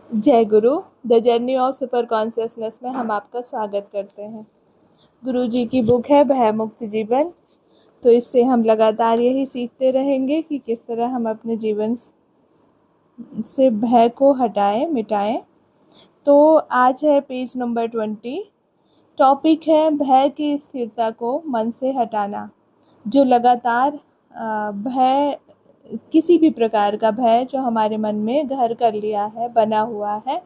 जय गुरु। The journey of super consciousness में हम आपका स्वागत करते हैं। गुरु जी की बुक है भय मुक्त जीवन। तो इससे हम लगातार यही सीखते रहेंगे कि किस तरह हम अपने जीवन से भय को हटाएं, मिटाएं। तो आज है पेज नंबर 20। टॉपिक है भय की स्थिरता को मन से हटाना। जो लगातार भय, किसी भी प्रकार का भय जो हमारे मन में घर कर लिया है, बना हुआ है,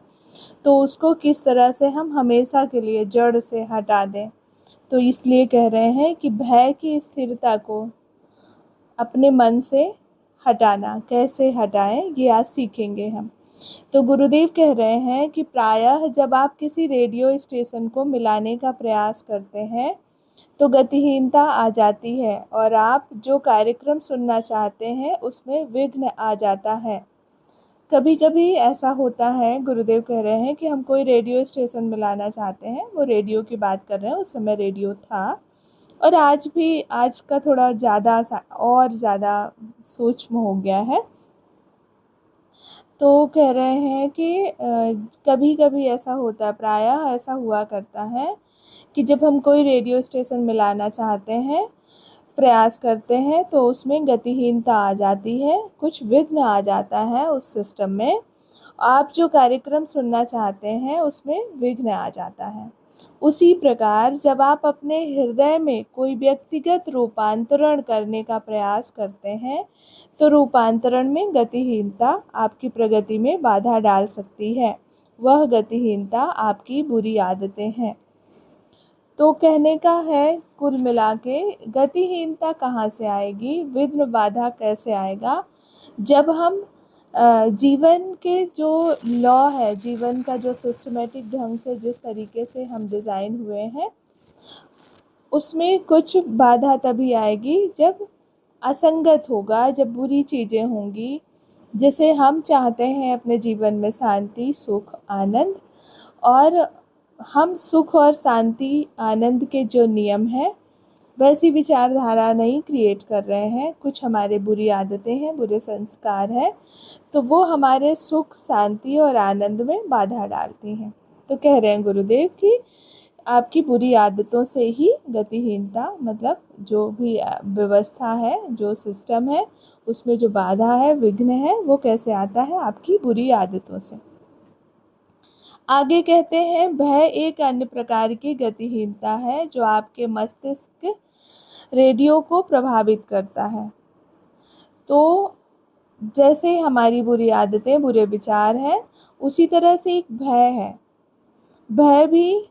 तो उसको किस तरह से हम हमेशा के लिए जड़ से हटा दें। तो इसलिए कह रहे हैं कि भय की स्थिरता को अपने मन से हटाना, कैसे हटाएं ये आज सीखेंगे हम। तो गुरुदेव कह रहे हैं कि प्रायः जब आप किसी रेडियो स्टेशन को मिलाने का प्रयास करते हैं तो गतिहीनता आ जाती है और आप जो कार्यक्रम सुनना चाहते हैं उसमें विघ्न आ जाता है। कभी कभी ऐसा होता है, गुरुदेव कह रहे हैं कि हम कोई रेडियो स्टेशन मिलाना चाहते हैं, वो रेडियो की बात कर रहे हैं, उस समय रेडियो था और आज भी, आज का थोड़ा ज़्यादा और ज़्यादा सूक्ष्म हो गया है। तो कह रहे हैं कि कभी कभी ऐसा होता है, प्रायः ऐसा हुआ करता है कि जब हम कोई रेडियो स्टेशन मिलाना चाहते हैं, प्रयास करते हैं, तो उसमें गतिहीनता आ जाती है, कुछ विघ्न आ जाता है उस सिस्टम में। आप जो कार्यक्रम सुनना चाहते हैं उसमें विघ्न आ जाता है। उसी प्रकार जब आप अपने हृदय में कोई व्यक्तिगत रूपांतरण करने का प्रयास करते हैं तो रूपांतरण में गतिहीनता आपकी प्रगति में बाधा डाल सकती है। वह गतिहीनता आपकी बुरी आदतें हैं। तो कहने का है कुल मिला के, गतिहीनता कहाँ से आएगी, विघ्न बाधा कैसे आएगा, जब हम जीवन के जो लॉ है, जीवन का जो सिस्टमेटिक ढंग से जिस तरीके से हम डिज़ाइन हुए हैं उसमें कुछ बाधा तभी आएगी जब असंगत होगा, जब बुरी चीज़ें होंगी। जैसे हम चाहते हैं अपने जीवन में शांति, सुख, आनंद, और हम सुख और शांति, आनंद के जो नियम हैं वैसी विचारधारा नहीं क्रिएट कर रहे हैं। कुछ हमारे बुरी आदतें हैं, बुरे संस्कार हैं, तो वो हमारे सुख, शांति और आनंद में बाधा डालती हैं। तो कह रहे हैं गुरुदेव कि आपकी बुरी आदतों से ही गतिहीनता, मतलब जो भी व्यवस्था है, जो सिस्टम है, उसमें जो बाधा है, विघ्न है, वो कैसे आता है, आपकी बुरी आदतों से। आगे कहते हैं भय एक अन्य प्रकार की गतिहीनता है जो आपके मस्तिष्क रेडियो को प्रभावित करता है। तो जैसे हमारी बुरी आदतें, बुरे विचार हैं, उसी तरह से एक भय है। भय भी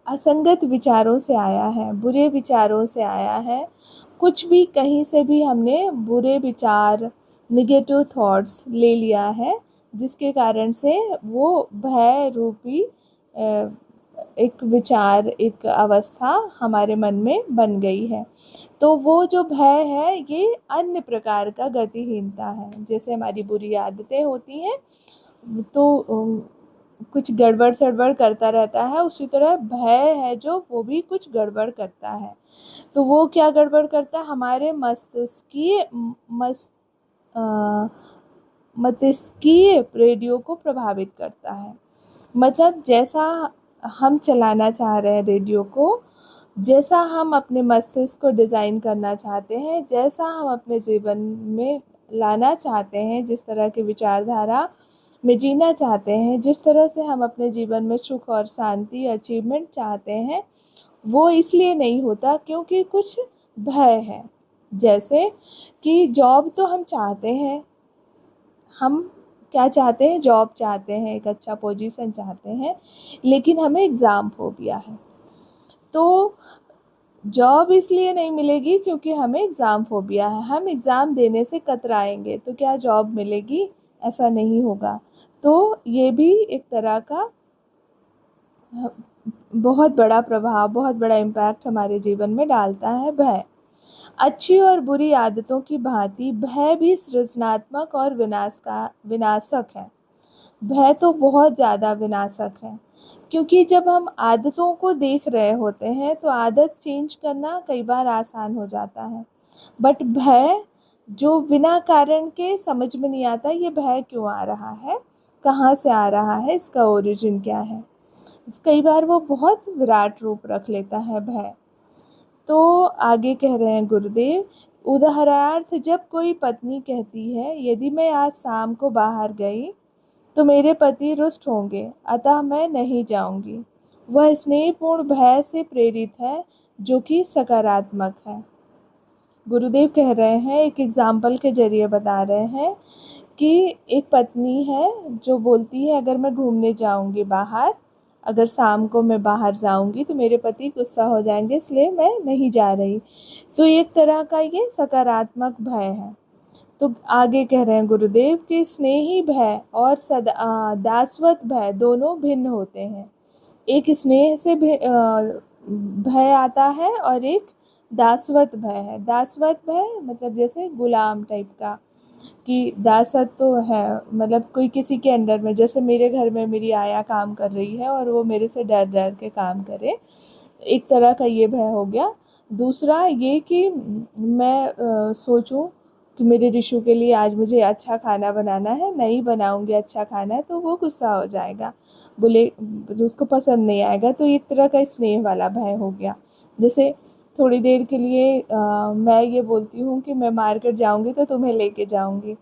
असंगत विचारों से आया है, बुरे विचारों से आया है। कुछ भी कहीं से भी हमने बुरे विचार, निगेटिव थॉट्स ले लिया है, जिसके कारण से वो भय रूपी एक विचार, एक अवस्था हमारे मन में बन गई है। तो वो जो भय है ये अन्य प्रकार का गतिहीनता है। जैसे हमारी बुरी आदतें होती हैं तो कुछ गड़बड़ सड़बड़ करता रहता है, उसी तरह भय है जो वो भी कुछ गड़बड़ करता है। तो वो क्या गड़बड़ करता है, हमारे मस्तिष्कीय रेडियो को प्रभावित करता है। मतलब जैसा हम चलाना चाह रहे हैं रेडियो को, जैसा हम अपने मस्तिष्क को डिज़ाइन करना चाहते हैं, जैसा हम अपने जीवन में लाना चाहते हैं, जिस तरह की विचारधारा में जीना चाहते हैं, जिस तरह से हम अपने जीवन में सुख और शांति, अचीवमेंट चाहते हैं, वो इसलिए नहीं होता क्योंकि कुछ भय है। जैसे कि जॉब तो हम चाहते हैं, हम क्या चाहते हैं, जॉब चाहते हैं, एक अच्छा पोजीशन चाहते हैं, लेकिन हमें एग्ज़ाम फोबिया है। तो जॉब इसलिए नहीं मिलेगी क्योंकि हमें एग्ज़ाम फोबिया है। हम एग्ज़ाम देने से कतराएंगे तो क्या जॉब मिलेगी? ऐसा नहीं होगा। तो ये भी एक तरह का बहुत बड़ा प्रभाव, बहुत बड़ा इम्पैक्ट हमारे जीवन में डालता है भय। अच्छी और बुरी आदतों की भांति भय भी सृजनात्मक और विनाशक है। भय तो बहुत ज़्यादा विनाशक है, क्योंकि जब हम आदतों को देख रहे होते हैं तो आदत चेंज करना कई बार आसान हो जाता है, बट भय जो बिना कारण के समझ में नहीं आता ये भय क्यों आ रहा है, कहाँ से आ रहा है, इसका ओरिजिन क्या है। कई बार वो बहुत विराट रूप रख लेता है भय। तो आगे कह रहे हैं गुरुदेव, उदाहरणार्थ जब कोई पत्नी कहती है यदि मैं आज शाम को बाहर गई तो मेरे पति रुष्ट होंगे, अतः मैं नहीं जाऊंगी, वह स्नेहपूर्ण भय से प्रेरित है जो कि सकारात्मक है। गुरुदेव कह रहे हैं, एक एग्जाम्पल के जरिए बता रहे हैं कि एक पत्नी है जो बोलती है अगर मैं घूमने जाऊंगी बाहर, अगर शाम को मैं बाहर जाऊंगी तो मेरे पति गुस्सा हो जाएंगे, इसलिए मैं नहीं जा रही। तो एक तरह का ये सकारात्मक भय है। तो आगे कह रहे हैं गुरुदेव कि स्नेही भय और दासवत भय दोनों भिन्न होते हैं। एक स्नेह से भय आता है और एक दासवत भय है। दासवत भय मतलब जैसे गुलाम टाइप का, कि दासत्व तो है, मतलब कोई किसी के अंडर में, जैसे मेरे घर में मेरी आया काम कर रही है और वो मेरे से डर डर के काम करे, एक तरह का ये भय हो गया। दूसरा ये कि मैं सोचूं कि मेरे रिशु के लिए आज मुझे अच्छा खाना बनाना है, नहीं बनाऊंगी अच्छा खाना तो वो गुस्सा हो जाएगा, बोले उसको पसंद नहीं आएगा। तो एक तरह का स्नेह वाला भय हो गया। जैसे थोड़ी देर के लिए मैं ये बोलती हूँ कि मैं मार्केट जाऊँगी तो तुम्हें लेके जाऊँगी,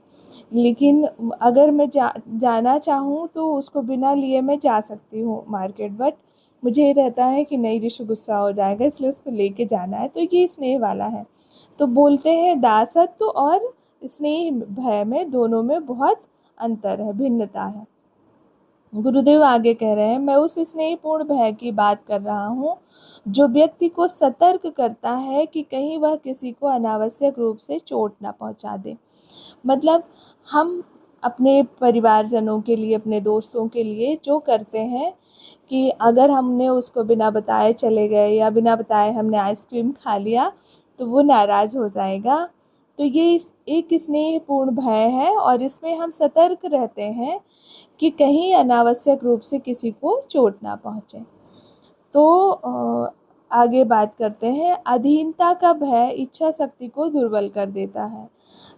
लेकिन अगर मैं जाना चाहूँ तो उसको बिना लिए मैं जा सकती हूँ मार्केट, बट मुझे ये रहता है कि नहीं ऋषु गुस्सा हो जाएगा, इसलिए उसको लेके जाना है। तो ये स्नेह वाला है। तो बोलते हैं दासत्व और स्नेह भय में दोनों में बहुत अंतर है, भिन्नता है। गुरुदेव आगे कह रहे हैं, मैं उस स्नेहपूर्ण भय की बात कर रहा हूँ जो व्यक्ति को सतर्क करता है कि कहीं वह किसी को अनावश्यक रूप से चोट ना पहुँचा दे। मतलब हम अपने परिवारजनों के लिए, अपने दोस्तों के लिए जो करते हैं कि अगर हमने उसको बिना बताए चले गए या बिना बताए हमने आइसक्रीम खा लिया तो वो नाराज़ हो जाएगा। तो ये एक स्नेहपूर्ण भय है और इसमें हम सतर्क रहते हैं कि कहीं अनावश्यक रूप से किसी को चोट ना पहुँचे। तो आगे बात करते हैं, अधीनता का भय इच्छा शक्ति को दुर्बल कर देता है।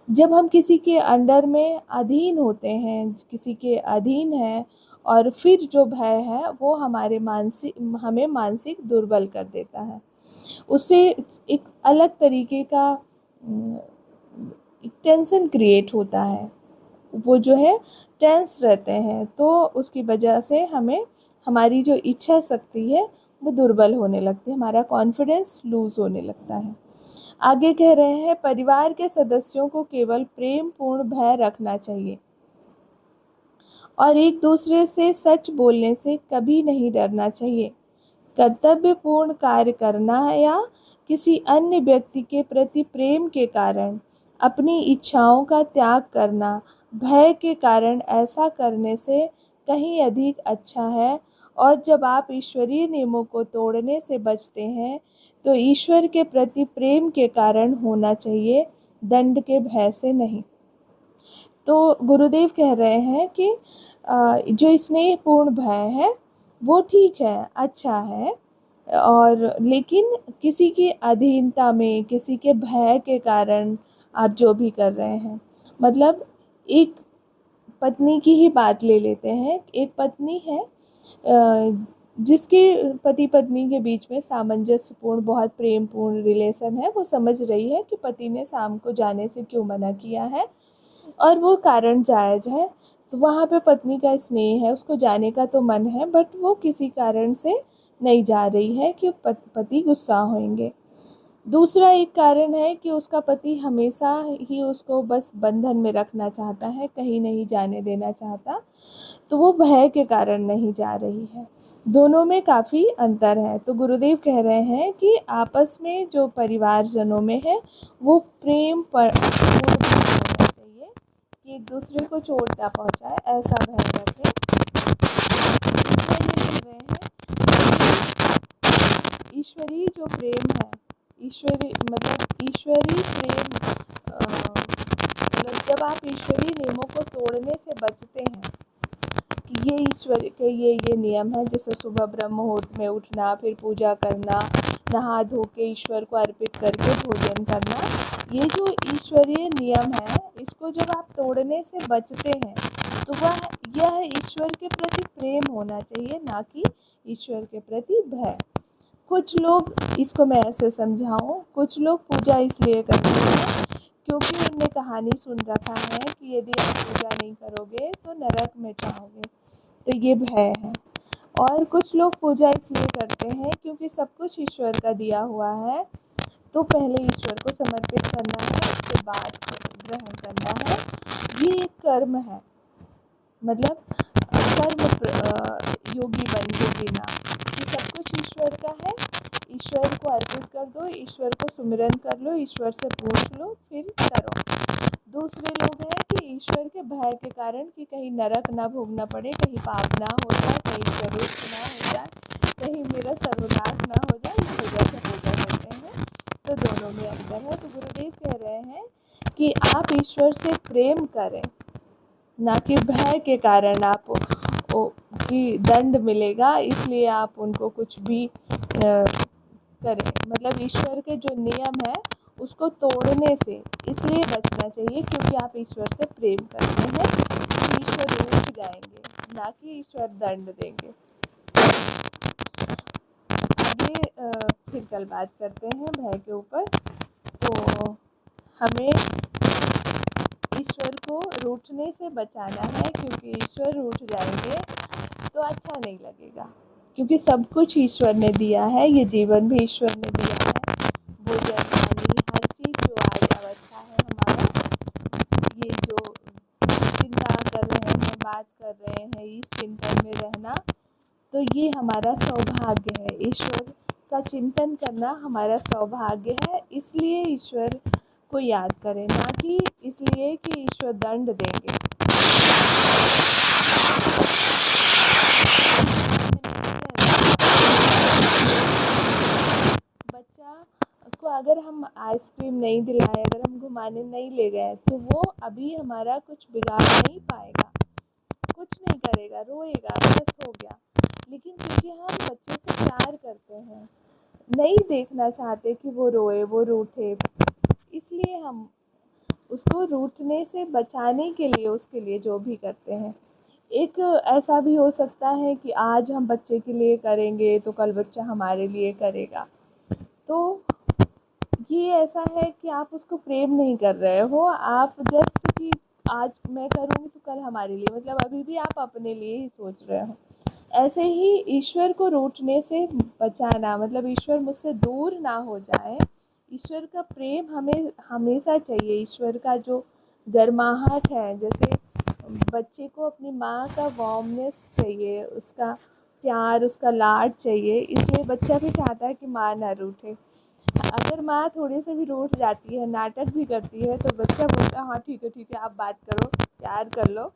जब हम किसी के अंडर में अधीन होते हैं, किसी के अधीन हैं, और फिर जो भय है वो हमें मानसिक दुर्बल कर देता है। उससे एक अलग तरीके का टेंशन क्रिएट होता है, वो जो है टेंस रहते हैं। तो उसकी वजह से हमें हमारी जो इच्छा शक्ति है वो दुर्बल होने लगती है, हमारा कॉन्फिडेंस लूज होने लगता है। आगे कह रहे हैं, परिवार के सदस्यों को केवल प्रेम पूर्ण भय रखना चाहिए और एक दूसरे से सच बोलने से कभी नहीं डरना चाहिए। कर्तव्यपूर्ण कार्य करना है या किसी अन्य व्यक्ति के प्रति प्रेम के कारण अपनी इच्छाओं का त्याग करना भय के कारण ऐसा करने से कहीं अधिक अच्छा है। और जब आप ईश्वरीय नियमों को तोड़ने से बचते हैं तो ईश्वर के प्रति प्रेम के कारण होना चाहिए, दंड के भय से नहीं। तो गुरुदेव कह रहे हैं कि जो स्नेहपूर्ण भय है वो ठीक है, अच्छा है, और लेकिन किसी की अधीनता में, किसी के भय के कारण आप जो भी कर रहे हैं, मतलब एक पत्नी की ही बात ले लेते हैं। एक पत्नी है जिसके पति पत्नी के बीच में सामंजस्यपूर्ण, बहुत प्रेमपूर्ण रिलेशन है। वो समझ रही है कि पति ने शाम को जाने से क्यों मना किया है और वो कारण जायज़ है। तो वहाँ पे पत्नी का स्नेह है, उसको जाने का तो मन है, बट वो किसी कारण से नहीं जा रही है कि पति गुस्सा होंगे। दूसरा एक कारण है कि उसका पति हमेशा ही उसको बस बंधन में रखना चाहता है, कहीं नहीं जाने देना चाहता, तो वो भय के कारण नहीं जा रही है। दोनों में काफ़ी अंतर है। तो गुरुदेव कह रहे हैं कि आपस में जो परिवारजनों में है वो प्रेम पर होना चाहिए कि एक दूसरे को चोट ना पहुंचाए, ऐसा भय रखें। ये कह रहे हैं ईश्वरीय जो प्रेम है, ईश्वरीय प्रेम, मतलब जब आप ईश्वरीय नियमों को तोड़ने से बचते हैं कि ये ईश्वर के ये नियम है, जैसे सुबह ब्रह्म मुहूर्त में उठना, फिर पूजा करना, नहा धो के ईश्वर को अर्पित करके भोजन करना, ये जो ईश्वरीय नियम है इसको जब आप तोड़ने से बचते हैं तो वह यह ईश्वर के प्रति प्रेम होना चाहिए, ना कि ईश्वर के प्रति भय। कुछ लोग, इसको मैं ऐसे समझाऊं, कुछ लोग पूजा इसलिए करते हैं क्योंकि उनने कहानी सुन रखा है कि यदि आप पूजा नहीं करोगे तो नरक में जाओगे, तो ये भय है। और कुछ लोग पूजा इसलिए करते हैं क्योंकि सब कुछ ईश्वर का दिया हुआ है, तो पहले ईश्वर को समर्पित करना है, उसके बाद ग्रहण करना है। ये एक कर्म है, मतलब कर्म योगी बन के जीना, कि सब कुछ ईश्वर का है, ईश्वर को अर्पित कर दो, ईश्वर को सुमिरन कर लो, ईश्वर से पूछ लो, फिर करो। दूसरे लोग हैं कि ईश्वर के भय के कारण कि कहीं नरक ना भोगना पड़े, कहीं पाप ना हो जाए, कहीं प्रवेश ना हो जाए, कहीं मेरा सर्वनाश ना हो जाए, इस वजह से पूजा करते हैं। तो दोनों में अंतर है। तो गुरुदेव कह रहे हैं कि आप ईश्वर से प्रेम करें, ना कि भय के कारण आप कि दंड मिलेगा इसलिए आप उनको कुछ भी करें। मतलब ईश्वर के जो नियम है उसको तोड़ने से इसलिए बचना चाहिए क्योंकि आप ईश्वर से प्रेम करते हैं, तो ईश्वर रूठ जाएंगे, ना कि ईश्वर दंड देंगे। आगे फिर कल बात करते हैं भय के ऊपर। तो हमें ईश्वर को रूठने से बचाना है, क्योंकि ईश्वर रूठ जाएंगे तो अच्छा नहीं लगेगा, क्योंकि सब कुछ ईश्वर ने दिया है, ये जीवन भी ईश्वर ने दिया है, भोजन पानी हर चीज़ जो आज अवस्था है हमारा, ये जो चिंता कर रहे हैं, बात कर रहे हैं, इस चिंतन में रहना, तो ये हमारा सौभाग्य है। ईश्वर का चिंतन करना हमारा सौभाग्य है, इसलिए ईश्वर को याद करें, ना कि इसलिए कि ईश्वर दंड देंगे। बच्चा को अगर हम आइसक्रीम नहीं दिलाए, अगर हम घुमाने नहीं ले गए, तो वो अभी हमारा कुछ बिगाड़ नहीं पाएगा, कुछ नहीं करेगा, रोएगा, बस हो गया। लेकिन क्योंकि हम बच्चे से प्यार करते हैं, नहीं देखना चाहते कि वो रोए, वो रूठे, इसलिए हम उसको रूठने से बचाने के लिए उसके लिए जो भी करते हैं। एक ऐसा भी हो सकता है कि आज हम बच्चे के लिए करेंगे तो कल बच्चा हमारे लिए करेगा, तो ये ऐसा है कि आप उसको प्रेम नहीं कर रहे हो, आप जस्ट कि आज मैं करूँगी तो कल हमारे लिए, मतलब अभी भी आप अपने लिए ही सोच रहे हो। ऐसे ही ईश्वर को रूठने से बचाना, मतलब ईश्वर मुझसे दूर ना हो जाए, ईश्वर का प्रेम हमें हमेशा चाहिए, ईश्वर का जो गर्माहट है, जैसे बच्चे को अपनी माँ का वार्मनेस चाहिए, उसका प्यार, उसका लाड चाहिए, इसलिए बच्चा भी चाहता है कि माँ ना रूठे। अगर माँ थोड़ी से भी रूठ जाती है, नाटक भी करती है, तो बच्चा बोलता है हाँ ठीक है आप बात करो, प्यार कर लो,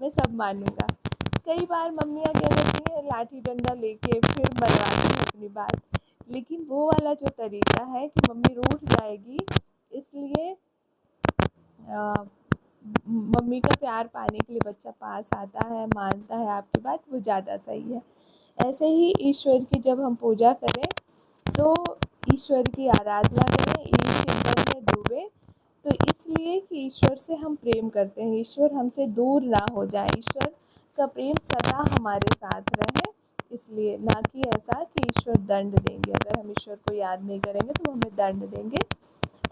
मैं सब मानूंगा। कई बार मम्मियाँ क्या करती हैं, लाठी डंडा लेके फिर मनवाती हैं अपनी बात, लेकिन वो वाला जो तरीका है कि मम्मी रूठ जाएगी इसलिए मम्मी का प्यार पाने के लिए बच्चा पास आता है, मानता है आपकी बात, वो ज़्यादा सही है। ऐसे ही ईश्वर की जब हम पूजा करें तो ईश्वर की आराधना करें, ईश चिंतन में डूबे, तो इसलिए कि ईश्वर से हम प्रेम करते हैं, ईश्वर हमसे दूर ना हो जाए, ईश्वर का प्रेम सदा हमारे साथ रहे, इसलिए, ना कि ऐसा कि ईश्वर दंड देंगे, अगर हम ईश्वर को याद नहीं करेंगे तो हमें दंड देंगे,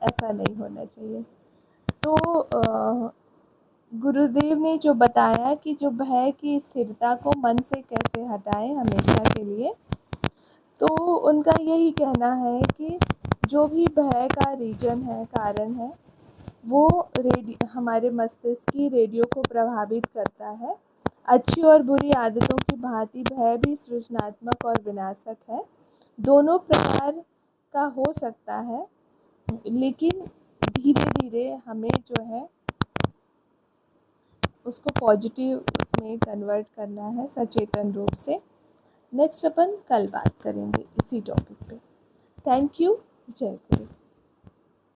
ऐसा नहीं होना चाहिए। तो गुरुदेव ने जो बताया कि जो भय की स्थिरता को मन से कैसे हटाएं हमेशा के लिए, तो उनका यही कहना है कि जो भी भय का रीजन है, कारण है, वो हमारे मस्तिष्क की रेडियो को प्रभावित करता है। अच्छी और बुरी आदतों की भांति भय भी सृजनात्मक और विनाशक है, दोनों प्रकार का हो सकता है, लेकिन धीरे धीरे हमें जो है उसको पॉजिटिव उसमें कन्वर्ट करना है सचेतन रूप से। नेक्स्ट अपन कल बात करेंगे इसी टॉपिक पे। Thank you. जय गुरु।